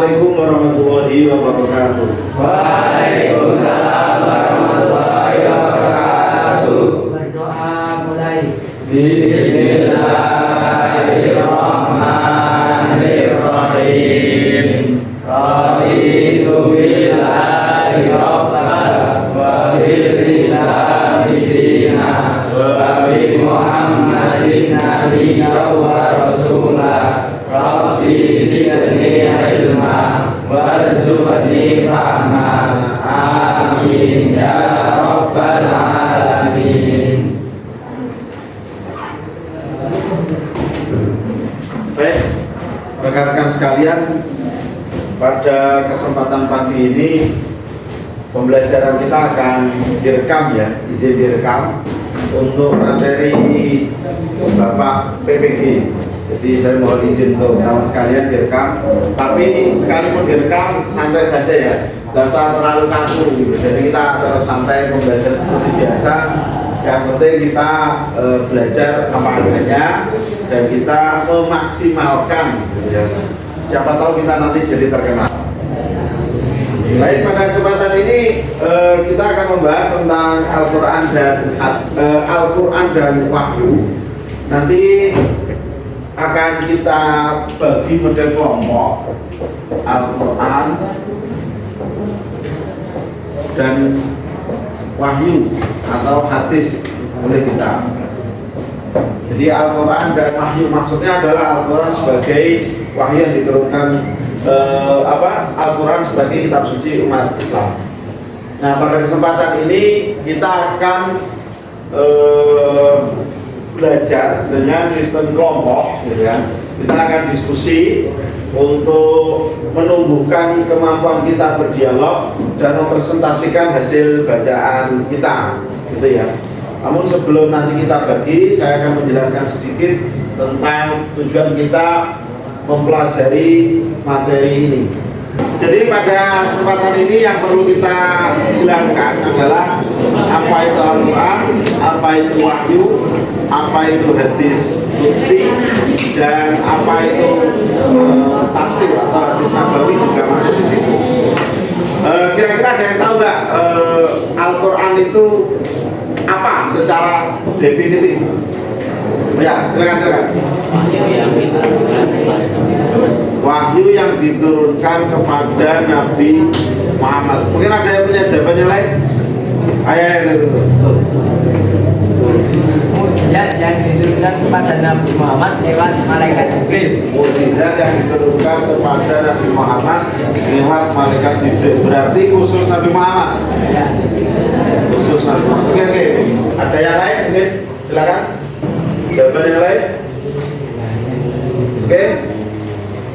Assalamualaikum warahmatullahi wabarakatuh. Waalaikumsalam warahmatullahi wabarakatuh. Berdoa mulai. Bismillahirrahmanirrahim. Raditu billahi rabban wa bil islami dinan wa bi Muhammadin nabiyyan wa rasulah. Rabbi zidni ilma warzuqni fahma. Amin ya rabbal alamin. Baik, rekan-rekan sekalian, pada kesempatan pagi ini pembelajaran kita akan direkam ya, izin direkam untuk materi Bapak PPG. Jadi saya mohon izin untuk kawan sekalian direkam, tapi sekalipun direkam santai saja ya, nggak usah terlalu kaku gitu. Jadi kita tetap santai, pembelajaran seperti biasa. Yang penting kita belajar apa adanya dan kita memaksimalkan gitu ya. Siapa tahu kita nanti jadi terkenal. Baik, pada kesempatan ini kita akan membahas tentang Al-Quran dan Wahyu. Nanti akan kita bagi model kelompok Al-Quran dan Wahyu atau hadis oleh kita. Jadi Al-Quran dan Wahyu maksudnya adalah Al-Quran sebagai wahyu yang diturunkan, Al-Quran sebagai kitab suci umat Islam. Nah, pada kesempatan ini kita akan belajar dengan sistem kelompok, gitu kan. Kita akan diskusi untuk menumbuhkan kemampuan kita berdialog dan mempresentasikan hasil bacaan kita, gitu ya. Namun sebelum nanti kita bagi, saya akan menjelaskan sedikit tentang tujuan kita mempelajari materi ini. Jadi pada kesempatan ini yang perlu kita jelaskan adalah apa itu Al-Quran, apa itu Wahyu, apa itu hadis qudsi, dan apa itu tafsir atau hadis nabawi juga masuk di situ. Kira-kira ada yang tahu nggak Al-Quran itu apa secara definitif? Ya, silakan. Wahyu yang diturunkan kepada Nabi Muhammad. Mungkin ada yang punya jawabannya lain? Ayo itu. Mukjizat yang diturunkan kepada Nabi Muhammad lewat malaikat Jibril. Mukjizat yang diturunkan kepada Nabi Muhammad lewat malaikat Jibril. Berarti khusus Nabi Muhammad. Ya. Khusus Nabi Muhammad. Oke. Ada yang lain mungkin? Silakan. Jawaban yang lain? Oke.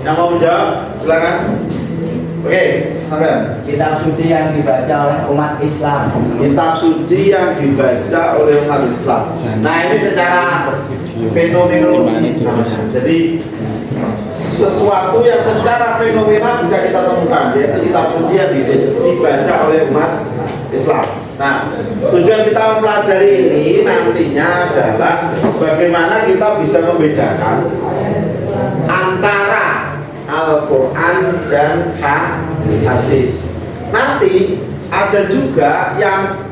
Yang mau menjawab, silakan. Oke, sampai. Kitab suci yang dibaca oleh umat Islam. Kitab suci yang dibaca oleh umat Islam. Nah, ini secara fenomenologi. Jadi sesuatu yang secara fenomena bisa kita temukan, yaitu kitab suci yang dibaca oleh umat Islam. Nah, tujuan kita mempelajari ini nantinya adalah bagaimana kita bisa membedakan antara Al-Quran dan hadis. Nanti ada juga yang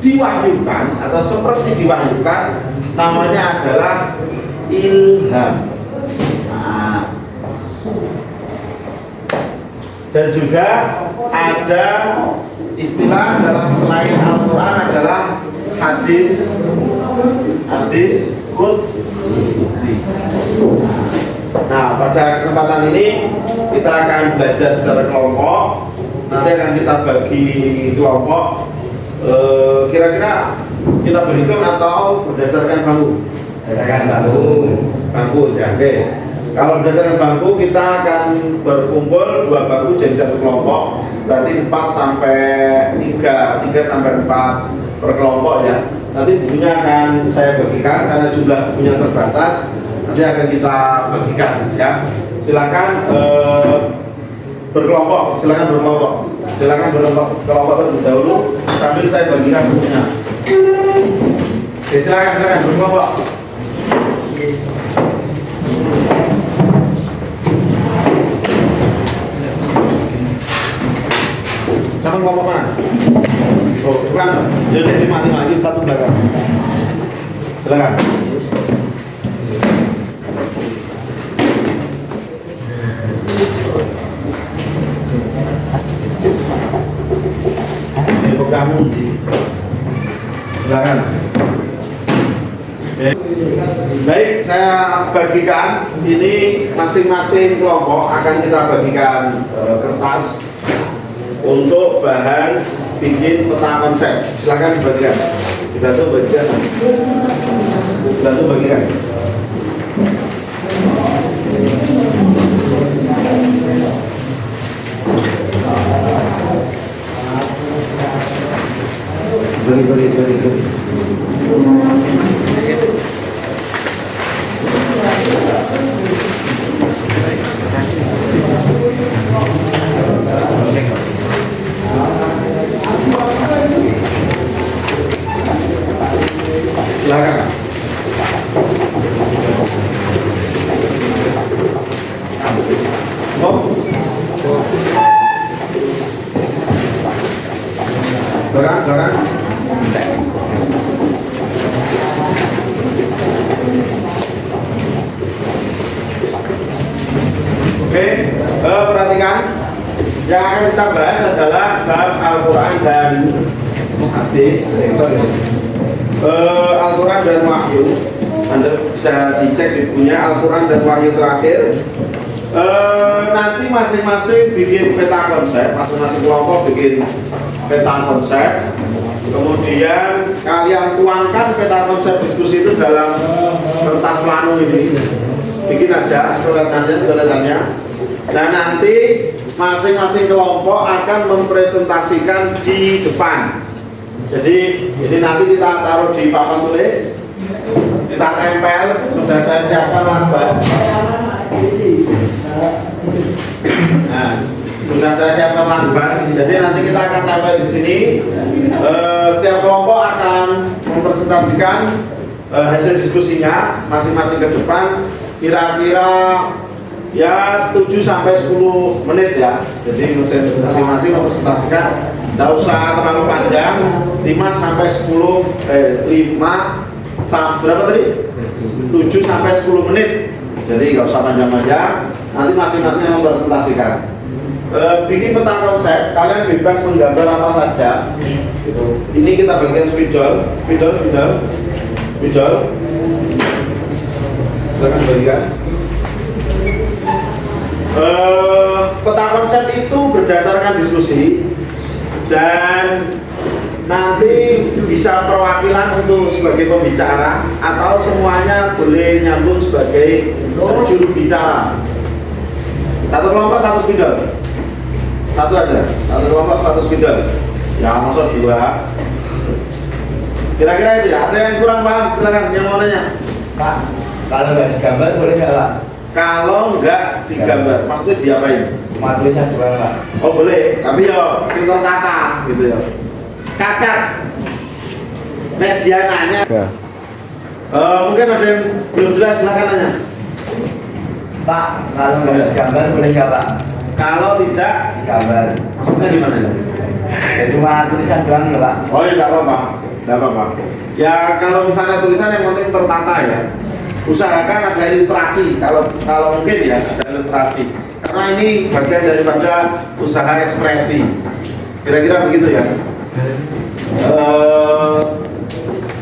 diwahyukan atau seperti diwahyukan, namanya adalah ilham. Nah, dan juga ada istilah dalam selain Al-Quran adalah hadis qudsi. Nah, pada kesempatan ini kita akan belajar secara kelompok. Nanti akan kita bagi kelompok. Kira-kira kita berhitung atau berdasarkan bangku? Berdasarkan bangku. Bangku, ya. Oke. Kalau berdasarkan bangku, kita akan berkumpul 2 bangku jadi satu kelompok. Berarti 4 sampai 3 sampai 4 per kelompok ya. Nanti bukunya akan saya bagikan karena jumlah bukunya terbatas. Nanti akan kita bagikan ya. Silakan berkelompok, silakan berkelompok terlebih dahulu sambil saya bagikan bukunya. Oke, silakan berkelompok. kelompok mana? Oh, bukan. Jadi 5 ini satu belakang. Silakan. Ini kamu di silakan. Baik, saya bagikan ini masing-masing kelompok akan kita bagikan kertas untuk bahan bikin peta konsep. Silakan dibagikan. Kita tuh bagikan. Beri. Silakan. Belakang. Oke, perhatikan. Yang akan kita bahas adalah bab Al-Quran dan hadis. Al-Quran dan Wahyu. Anda bisa dicek di bukunya Al-Quran dan Wahyu terakhir. Nanti masing-masing bikin peta konsep, masing-masing kelompok bikin peta konsep. Kemudian kalian tuangkan peta konsep diskusi itu dalam kertas plano ini. Bikin aja coretannya. Dan nanti masing-masing kelompok akan mempresentasikan di depan. Jadi ini nanti kita taruh di papan tulis, kita tempel. Sudah saya siapkan lakban. Nah, sudah saya siapkan lakban. Jadi nanti kita akan tempel di sini. Setiap kelompok akan mempresentasikan hasil diskusinya masing-masing ke depan. Kira-kira ya 7 sampai 10 menit ya. Jadi masing-masing mempresentasikan. Tidak usah terlalu panjang, 5 sampai 10 berapa tadi? 7 sampai 10 menit. Jadi nggak usah panjang-panjang. Nanti masing-masing yang mempresentasikan. Bikin peta konsep, kalian bebas menggambar apa saja. Gitu. Ini kita bagian spidol. Silakan bagikan. Peta konsep itu berdasarkan diskusi dan nanti bisa perwakilan untuk sebagai pembicara atau semuanya boleh nyambung sebagai juru bicara. Satu kelompok satu spidol. Satu aja. Satu kelompok satu spidol. Ya masuk 2. Kira-kira itu ya. Ada yang kurang paham? Silakan yang mau nanya. Pak, kalau nggak digambar boleh nggak Pak? Kalau nggak digambar, maksudnya diapain? Cuma tulisan doang Pak. Oh boleh, tapi yo pintar kata gitu ya. Kakak media nanya. Mungkin ada yang belum jelas, silakan nanya. Pak, kalau nggak digambar boleh nggak Pak? Kalau tidak Digambar. maksudnya gimana ya? Ya, cuma tulisan doang ya Pak. Oh ya tidak apa-apa. Ya kalau misalnya tulisan yang penting tertata ya. Usahakan ada ilustrasi kalau mungkin ya ada ilustrasi. Karena ini bagian daripada usaha ekspresi. Kira-kira begitu ya.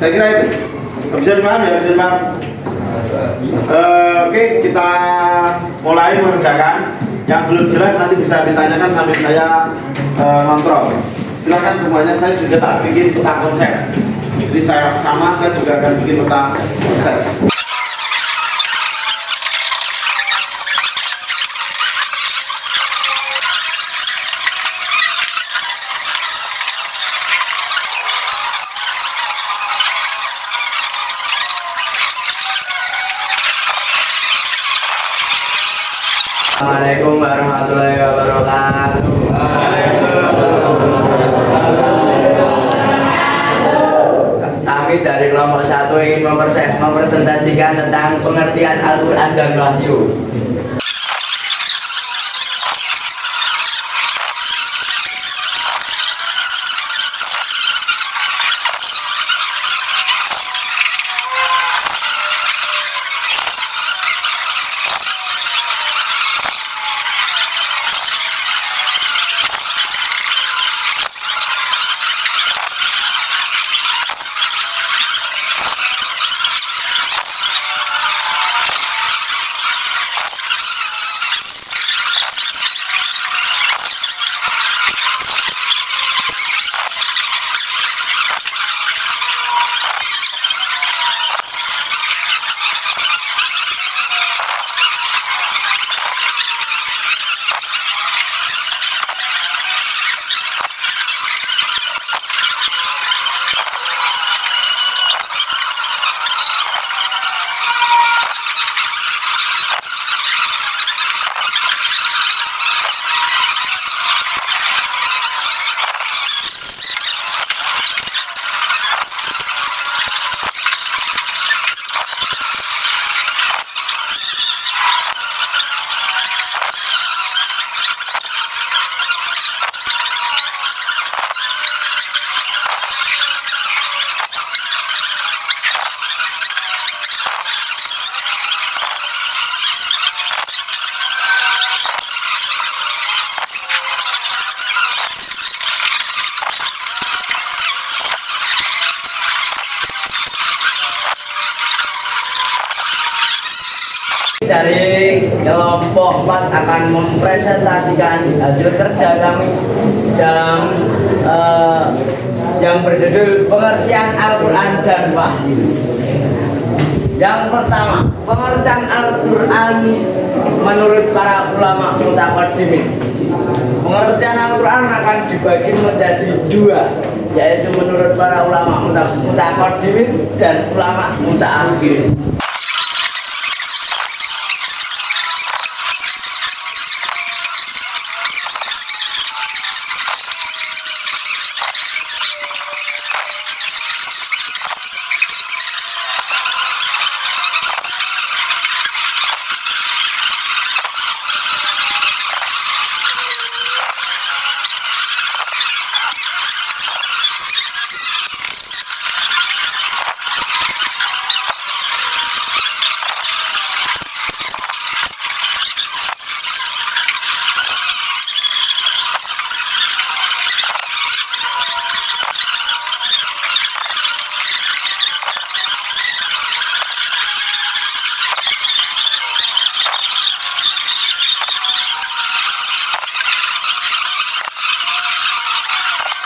Saya kira itu bisa dipaham ya, bisa dipaham. Oke, kita mulai mengerjakan. Yang belum jelas nanti bisa ditanyakan sambil saya ngontrol. Silakan semuanya, saya juga tak bikin peta konsep. Jadi saya juga akan bikin peta konsep. Assalamualaikum warahmatullahi wabarakatuh. Kami dari kelompok 1 ingin mempresentasikan tentang pengertian Al-Quran dan Wahyu. Dari kelompok 4 akan mempresentasikan hasil kerja kami dalam yang berjudul pengertian Al-Quran dan Wahyu. Yang pertama, pengertian Al-Quran menurut para ulama mutaqaddimin. Pengertian Al-Quran akan dibagi menjadi dua, yaitu menurut para ulama mutaqaddimin dan ulama mutaakhirin.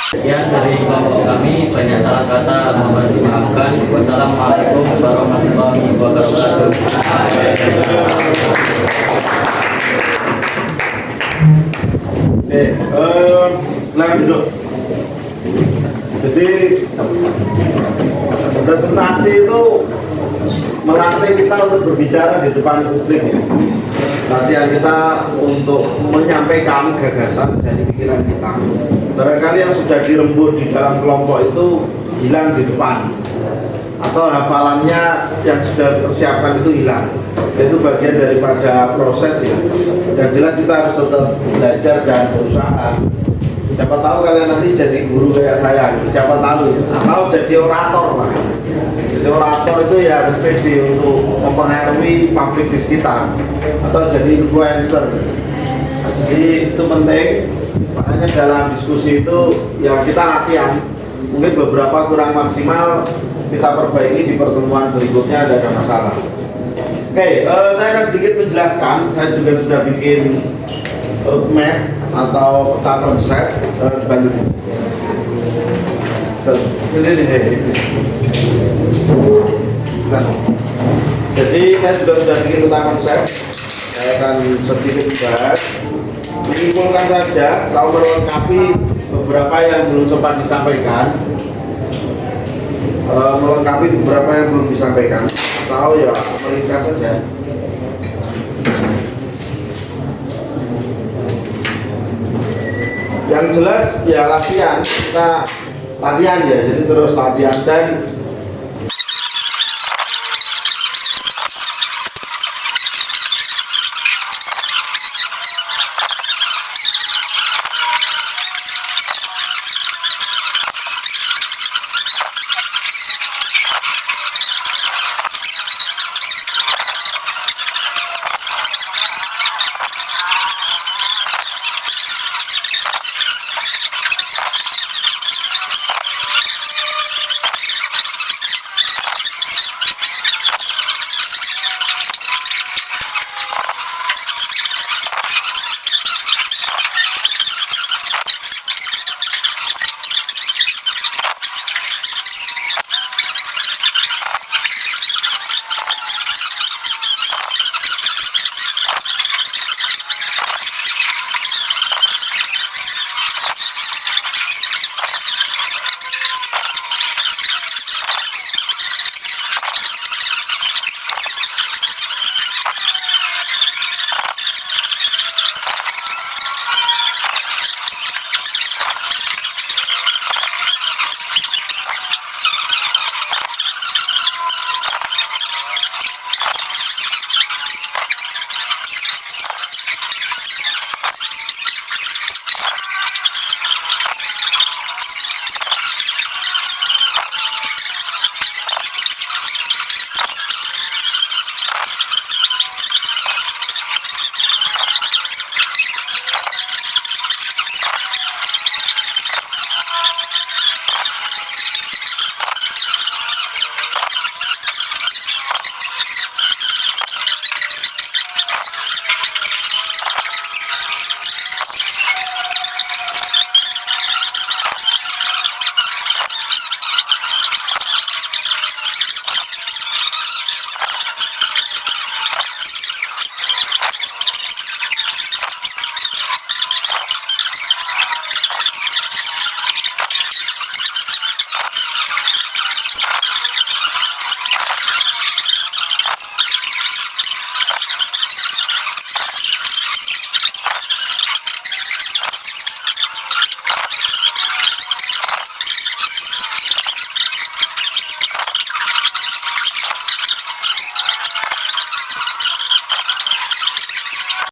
Sekian dari kami, banyak salah kata, mohon dimaafkan. Wassalamualaikum warahmatullahi wabarakatuh. Silakan duduk. Jadi presentasi itu melatih kita untuk berbicara di depan publik ya. Latihan kita untuk menyampaikan gagasan dari pikiran kita. Barangkali yang sudah dirembuk di dalam kelompok itu hilang di depan, atau hafalannya yang sudah dipersiapkan itu hilang. Itu bagian daripada proses ya. Dan jelas kita harus tetap belajar dan berusaha. Siapa tahu kalian nanti jadi guru kayak saya, siapa tahu ya. Atau jadi orator lah. Jadi orator itu ya harus pede untuk mempengaruhi publik di sekitar, atau jadi influencer. Jadi itu penting. Makanya dalam diskusi itu ya kita latihan. Mungkin beberapa kurang maksimal, kita perbaiki di pertemuan berikutnya, tidak ada masalah. Oke, saya akan sedikit menjelaskan. Saya juga sudah bikin map atau peta konsep di Bandung. Jadi saya sudah bikin peta konsep. Saya akan sedikit bahas, menyimpulkan saja, kalau melengkapi beberapa yang belum sempat disampaikan, melengkapi beberapa yang belum disampaikan, atau ya meringkas saja. Yang jelas ya latihan, kita latihan ya, jadi terus latihan. Dan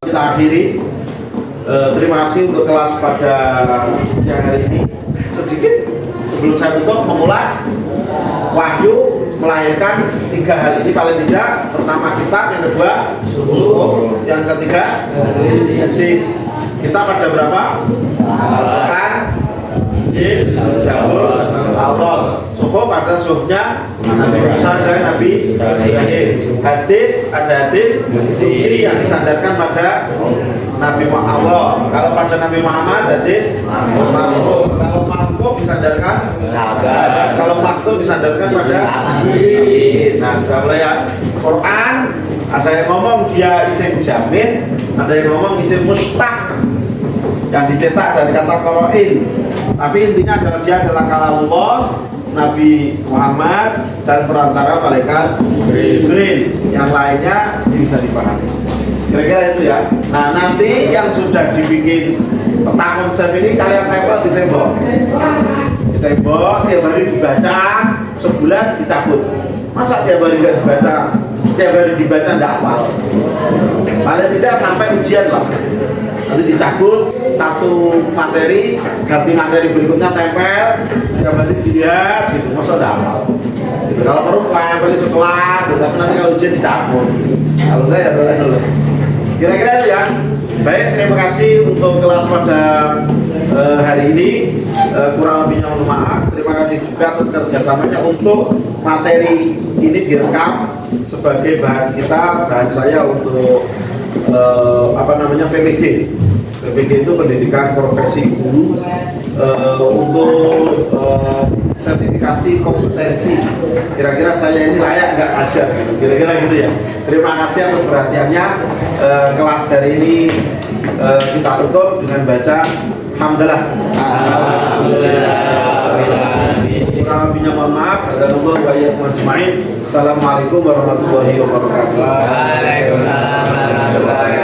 Kita akhiri. Terima kasih untuk kelas pada siang hari ini. Sedikit sebelum saya tutup mengulas wahyu melahirkan 3 hal ini paling tidak. Pertama kitab, yang kedua suhuf, yang ketiga hadis. Kita pada berapa? Al-Quran, Injil, Zabur, Allah. Suhuf ada suhufnya Nabi Musa dan Nabi Ibrahim. Hadis ada hadis suci yang disandarkan pada Nabi Muhammad. Kalau pada Nabi Muhammad hadis Mahfuz. Kalau Mahfuz disandarkan sahabat. Kalau Maktub disandarkan pada Nabi. Nah, sekarang ya Quran ada yang ngomong dia isim jamin, ada yang ngomong isim mustaq yang dicetak dari kata qarain. Tapi intinya adalah dia adalah kalamullah Nabi Muhammad dan perantara malaikat Jibril. Yang lainnya bisa dipahami. Kira-kira itu ya. Nah, nanti yang sudah dibikin peta konsep ini kalian tempel di tembok. Di tembok, tiap hari dibaca, sebulan dicabut. Masa tiap hari nggak dibaca? Tiap hari dibaca nggak hafal. Paling tidak sampai ujian lah. Nanti dicabut satu materi, ganti materi berikutnya tempel, tiap hari dilihat gitu. Masa nggak hafal? Gitu. Kalau perlu tempel di sekolah, gitu. Tapi nanti kalau ujian dicabut. Kalau enggak ya dulu. Kira-kira itu ya. Baik, terima kasih untuk kelas pada hari ini. Kurang lebihnya mohon maaf. Terima kasih juga atas kerjasamanya untuk materi ini direkam sebagai bahan kita, bahan saya untuk PPG. PPG itu pendidikan profesi guru untuk sertifikasi kompetensi. Kira-kira saya ini layak nggak ajar? Kira-kira gitu ya. Terima kasih atas perhatiannya. Kelas hari ini kita tutup dengan baca Alhamdulillah. Kurang lebihnya mohon maaf. Hadanallahu wa iyyakum ajma'in. Assalamualaikum warahmatullahi wabarakatuh. Waalaikumsalam warahmatullahi wabarakatuh.